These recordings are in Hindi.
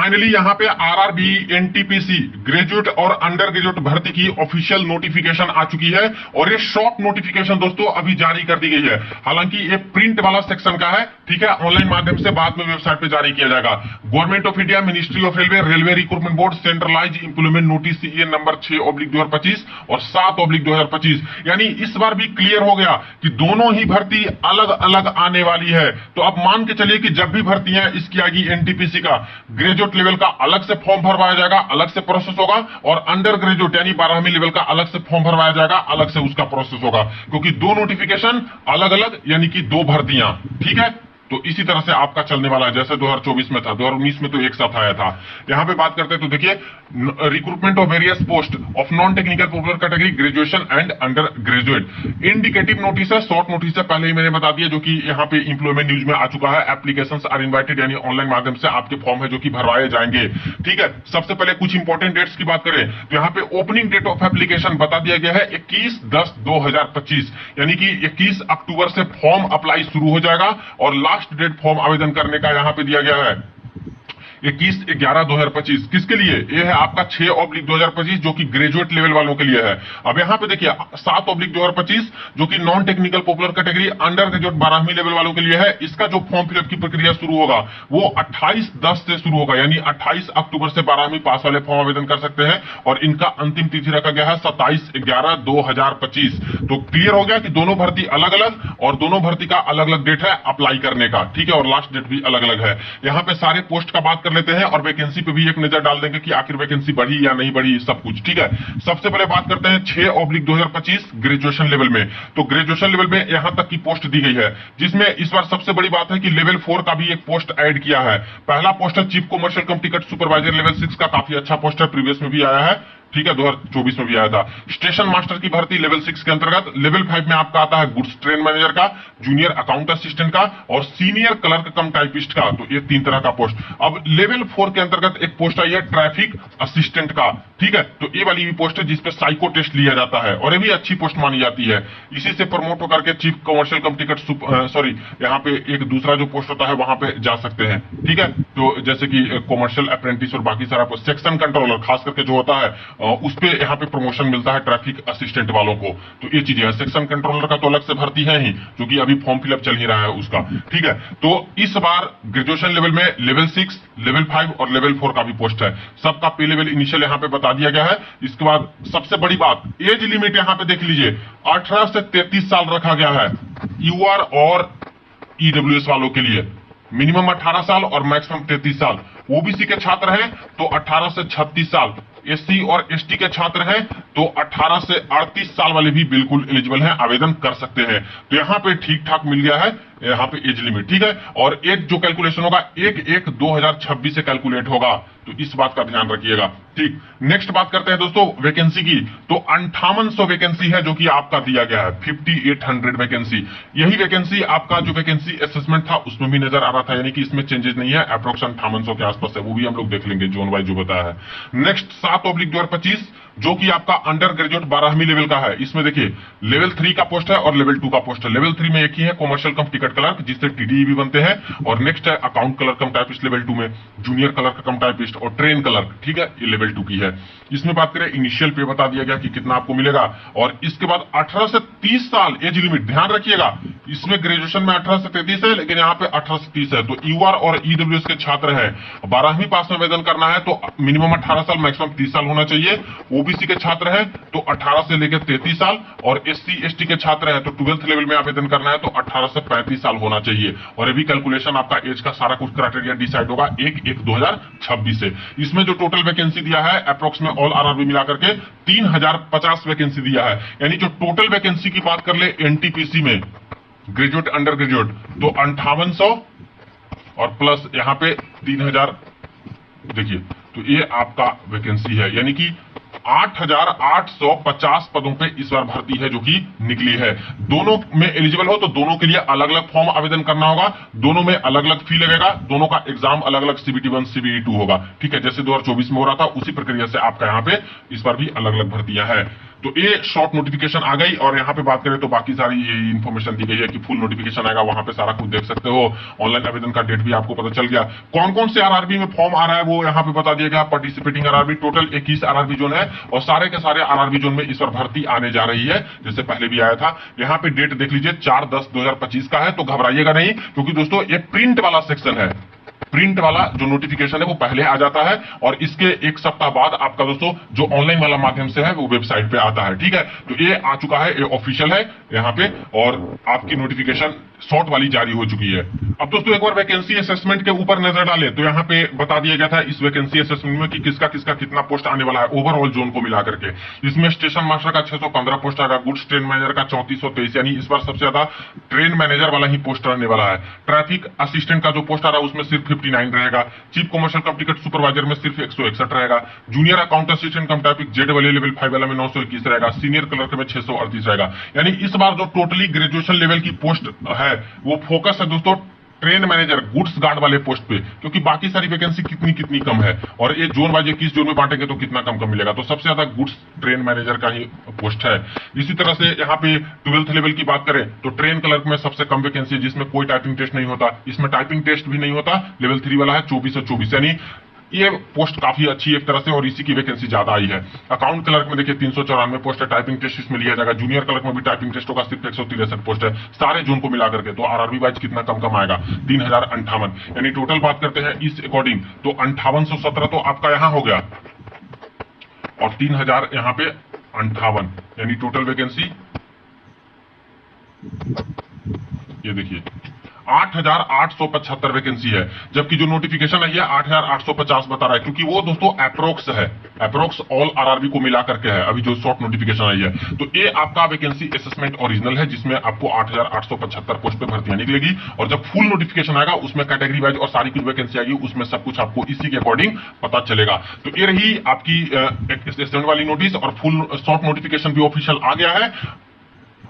फाइनली यहाँ पे आरआरबी एनटीपीसी ग्रेजुएट और अंडर ग्रेजुएट भर्ती की ऑफिशियल नोटिफिकेशन आ चुकी है और ये शॉर्ट नोटिफिकेशन दोस्तों अभी जारी कर दी गई है। हालांकि ये प्रिंट वाला सेक्शन का है, ठीक है, ऑनलाइन माध्यम से बाद में वेबसाइट पे जारी किया जाएगा। Government of India, ministry of railway, railway recruitment board, centralised employment notice ये नंबर 6/2025 और 7/2025। यानी इस बार भी क्लियर हो गया कि दोनों ही भर्ती अलग अलग आने वाली है। तो अब मान के चलिए कि जब भी भर्तियां इसकी आएगी एनटीपीसी का ग्रेजुएट लेवल का अलग से फॉर्म भरवाया जाएगा, अलग से प्रोसेस होगा, और अंडर ग्रेजुएट यानी 12वीं लेवल का अलग से फॉर्म भरवाया जाएगा, अलग से उसका प्रोसेस होगा, क्योंकि दो नोटिफिकेशन अलग अलग यानी कि दो भर्तियां, ठीक है। तो इसी तरह से आपका चलने वाला है, जैसे 2024 में था, 2019 में तो एक साथ आया था। यहां पे बात करते हैं तो देखिए, recruitment of various post of non technical popular category graduation and under graduate. Indicative notice है, शॉर्ट नोटिस है, पहले ही मैंने बता दिया, जो कि यहाँ पे इंप्लॉयमेंट न्यूज में आ चुका है। एप्लीकेशंस आर इनवाइटेड, यानी ऑनलाइन माध्यम से आपके फॉर्म है जो कि भरवाए जाएंगे, ठीक है। सबसे पहले कुछ इंपॉर्टेंट डेट्स की बात करें तो यहाँ पे ओपनिंग डेट ऑफ एप्लीकेशन बता दिया गया है 21/10/2025, यानी कि 21 अक्टूबर से फॉर्म अप्लाई शुरू हो जाएगा और लास्ट डेट फॉर्म आवेदन करने का यहां पे दिया गया है 21/11/2025। किसके लिए? ये है आपका 6/2025 जो कि ग्रेजुएट लेवल वालों के लिए है। अब यहां पे देखिए 7/2025 जो कि non technical popular category under graduate 12वीं लेवल वालों के लिए है। इसका जो फॉर्म फिलअप की प्रक्रिया शुरू होगा वो 28/10 से शुरू होगा, यानी 28 अक्टूबर से 12वीं पास वाले फॉर्म आवेदन कर सकते हैं और इनका अंतिम तिथि रखा गया है 27/11/2025। तो क्लियर हो गया कि दोनों भर्ती अलग अलग और दोनों भर्ती का अलग अलग डेट है अप्लाई करने का, ठीक है, और लास्ट डेट भी अलग अलग है। यहां पे सारे पोस्ट का बात लेते हैं और वैकेंसी पे भी एक नजर डाल देंगे कि आखिर वैकेंसी बढ़ी या नहीं बढ़ी, सब कुछ, ठीक है। सबसे पहले बात करते हैं 6/2025 ग्रेजुएशन लेवल में। तो ग्रेजुएशन लेवल में यहां तक की पोस्ट दी गई है, जिसमें इस बार सबसे बड़ी बात है कि लेवल 4 का भी एक पोस्ट ऐड किया है। पहला पोस्ट है चीफ कमर्शियल कम टिकट सुपरवाइजर, लेवल 6 का काफी अच्छा पोस्ट है, प्रीवियस में भी आया है, ठीक है, 2024 में भी आया था। स्टेशन मास्टर की भर्ती लेवल 6 के अंतर्गत। लेवल 5 में आपका आता है गुड्स ट्रेन मैनेजर का, जूनियर अकाउंट असिस्टेंट का और सीनियर क्लर्क कम टाइपिस्ट का। तो ये 3 तरह का पोस्ट। अब लेवल 4 के अंतर्गत एक पोस्ट आई है ट्रैफिक असिस्टेंट का, ठीक है। तो ये वाली भी पोस्ट है जिसपे साइको टेस्ट लिया जाता है और ये भी अच्छी पोस्ट मानी जाती है। इसी से प्रमोट होकर के चीफ कमर्शियल कम टिकट सॉरी यहाँ पे एक दूसरा जो पोस्ट होता है वहां पे जा सकते हैं, ठीक है। तो जैसे कि कमर्शियल अप्रेंटिस और बाकी सारा पोस्ट, सेक्शन कंट्रोलर खास करके जो होता है उस पे यहाँ पे प्रमोशन मिलता है ट्रैफिक असिस्टेंट वालों को। तो ये चीजें हैं। सेक्शन कंट्रोलर का तो अलग से भर्ती है ही, जो कि अभी फॉर्म फिलअप चल ही रहा है उसका, ठीक है। तो इस बार ग्रेजुएशन लेवल में लेवल 6, लेवल 5 और लेवल 4 का भी पोस्ट है। सबका पे लेवल इनिशियल यहाँ पे बता दिया गया है। इसके बाद सबसे बड़ी बात, एज लिमिट यहाँ पे देख लीजिए 18 से 33 साल रखा गया है यूआर और ईडब्ल्यूएस वालों के लिए। मिनिमम 18 साल और मैक्सिमम 33 साल। ओबीसी के छात्र हैं तो 18 से 36 साल, एससी और एसटी के छात्र हैं तो 18 से 38 साल वाले भी बिल्कुल एलिजिबल हैं, आवेदन कर सकते हैं। तो यहाँ पे ठीक ठाक मिल गया है यहाँ पे एज लिमिट, ठीक है। और एज जो कैलकुलेशन होगा 1/1/2026 से कैलकुलेट होगा, तो इस बात का ध्यान रखिएगा, ठीक। नेक्स्ट बात करते हैं दोस्तों वैकेंसी की। तो 5800 वैकेंसी है जो कि आपका दिया गया है, 5800 वैकेंसी। यही वैकेंसी आपका जो वैकेंसी असेसमेंट था उसमें भी नजर आ रहा था, यानी कि इसमें चेंजेस नहीं है, अप्रोक्स 5800 के आसपास है, वो भी हम लोग देख लेंगे जोन वाइज जो बताया है। नेक्स्ट 7/2025 जो कि आपका अंडर ग्रेजुएट 12वीं लेवल का है। इसमें देखिए लेवल 3 का पोस्ट है और लेवल 2 का पोस्ट है। लेवल 3 में एक ही है कमर्शियल कम टिकट क्लर्क, जिससे टीडीई भी बनते हैं, और नेक्स्ट है अकाउंट क्लर्क कम टाइपिस्ट लेवल 2 में, जूनियर क्लर्क कम टाइपिस्ट और ट्रेन क्लर्क, ठीक है, ये लेवल 2 की है। इसमें बात करें इनिशियल पे बता दिया गया कि कितना आपको मिलेगा, और इसके बाद 18 से 30 साल एज लिमिट, ध्यान रखिएगा इसमें ग्रेजुएशन में 18 से 33 है, लेकिन यहाँ पे 18 से 30 है। तो यूआर और ईडब्ल्यूएस के छात्र हैं, 12वीं पास में आवेदन करना है तो मिनिमम 18 साल मैक्सिमम 30 साल होना चाहिए। ओबीसी के छात्र हैं तो 18 से लेकर 33 साल, और एससी एसटी के छात्र हैं तो 12th लेवल में आवेदन करना है तो 18 से 35 साल होना चाहिए। और ये भी कैलकुलेशन आपका एज का सारा कुछ क्राइटेरिया डिसाइड होगा 1/1/2026 से। इसमें जो टोटल वैकेंसी दिया है अप्रोक्स में ऑल आरआरबी मिलाकर के 3050 वैकेंसी दिया है। यानी जो टोटल वैकेंसी की बात कर ले एनटीपीसी में ग्रेजुएट अंडर ग्रेजुएट तो 5800 और प्लस यहाँ पे 3000, देखिए तो ये आपका वैकेंसी है, यानी कि 8850 पदों पे इस बार भर्ती है जो कि निकली है। दोनों में एलिजिबल हो तो दोनों के लिए अलग अलग फॉर्म आवेदन करना होगा, दोनों में अलग अलग फी लगेगा, दोनों का एग्जाम अलग अलग CBT 1 CBT 2 होगा, ठीक है। जैसे 2024 में हो रहा था उसी प्रक्रिया से आपका यहाँ पे इस बार भी अलग अलग भर्तियां हैं। तो ये शॉर्ट नोटिफिकेशन आ गई। और यहाँ पे बात करें तो बाकी सारी ये इन्फॉर्मेशन दी गई है कि फुल नोटिफिकेशन आएगा, वहां पे सारा कुछ देख सकते हो। ऑनलाइन आवेदन का डेट भी आपको पता चल गया। कौन कौन से आरआरबी में फॉर्म आ रहा है वो यहाँ पे बता दिया गया। Participating RRB total 21 RRB zone है और सारे के सारे आरआरबी जोन में इस बार भर्ती आने जा रही है, जैसे पहले भी आया था। यहाँ पे डेट देख लीजिए 4/10/2025 का है, तो घबराइएगा नहीं, क्योंकि दोस्तों ये प्रिंट वाला सेक्शन है। प्रिंट वाला जो नोटिफिकेशन है वो पहले आ जाता है और इसके एक सप्ताह बाद आपका दोस्तों जो ऑनलाइन वाला माध्यम से है वो वेबसाइट पे आता है, ठीक है। तो ये आ चुका है, ये ऑफिशियल है यहाँ पे, और आपकी नोटिफिकेशन शॉर्ट वाली जारी हो चुकी है। अब दोस्तों एक बार वैकेंसी असेसमेंट के ऊपर नजर डाले तो यहाँ पे बता दिया गया था इस वैकेंसी असेसमेंट में कि किसका किसका कितना पोस्ट आने वाला है ओवरऑल जोन को मिला करके। इसमें स्टेशन मास्टर का 615 पोस्ट आएगा, गुड्स ट्रेन मैनेजर का 3423, यानी इस बार सबसे ज्यादा ट्रेन मैनेजर वाला ही पोस्ट रहने वाला है। ट्रैफिक असिस्टेंट का जो पोस्ट आ रहा है उसमें सिर्फ 59 रहेगा। चीफ कमर्शियल कम टिकट सुपरवाइजर में सिर्फ 161 रहेगा। जूनियर अकाउंट असिस्टेंट कम टॉपिक जेड वाले लेवल 5 वाला में 921 रहेगा। सीनियर क्लर्क में 638 रहेगा। यानी इस बार जो टोटली ग्रेजुएशन लेवल की पोस्ट है वो फोकस है दोस्तों ट्रेन मैनेजर गुड्स गार्ड वाले पोस्ट पे, क्योंकि बाकी सारी वैकेंसी कितनी कितनी कम है और ये जोन वाइज किस जोन में बांटेंगे तो कितना कम कम मिलेगा। तो सबसे ज्यादा गुड्स ट्रेन मैनेजर का ही पोस्ट है। इसी तरह से यहाँ पे 12th लेवल की बात करें तो ट्रेन क्लर्क में सबसे कम वैकेंसी है, जिसमें कोई टाइपिंग टेस्ट नहीं होता। इसमें टाइपिंग टेस्ट भी नहीं होता, लेवल 3 वाला है 24/24, यानी ये पोस्ट काफी अच्छी है एक तरह से और इसी की वैकेंसी ज्यादा आई है। अकाउंट क्लर्क में देखिए 394 पोस्ट है, टाइपिंग टेस्ट इसमें लिया जाएगा। जूनियर क्लर्क में भी टाइपिंग टेस्ट होगा, सिर्फ 163 पोस्ट है। सारे जोन को मिला करके तो आरआरबी वाइज कितना कम कम आएगा 3058, यानी टोटल बात करते हैं इस अकॉर्डिंग तो 5817 तो आपका यहाँ हो गया और 3000 यहाँ पे 58, यानी टोटल वैकेंसी ये देखिए 8875 वैकेंसी है, जबकि जो नोटिफिकेशन है 8850 बता रहा है, क्योंकि वो दोस्तों अप्रोक्स है, अप्रोक्स ऑल आरआरबी को मिला करके है अभी जो शॉर्ट नोटिफिकेशन आई है। तो ये आपका वैकेंसी असेसमेंट ओरिजिनल है, जिसमें आपको 8875 पोस्ट पे भर्तियां निकलेगी और जब फुल नोटिफिकेशन आएगा उसमें कैटेगरी वाइज और सारी कुछ वैकेंसी आएगी, उसमें सब कुछ आपको इसी के अकॉर्डिंग पता चलेगा। तो ये रही आपकी असेसमेंट वाली नोटिस और फुल शॉर्ट नोटिफिकेशन भी ऑफिशियल आ गया है।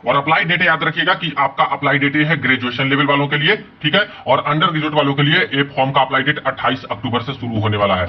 और अप्लाई डेट याद रखिएगा कि आपका अप्लाई डेट है ग्रेजुएशन लेवल वालों के लिए, ठीक है, और अंडर ग्रेजुएट वालों के लिए ए फॉर्म का अप्लाई डेट 28 अक्टूबर से शुरू होने वाला है।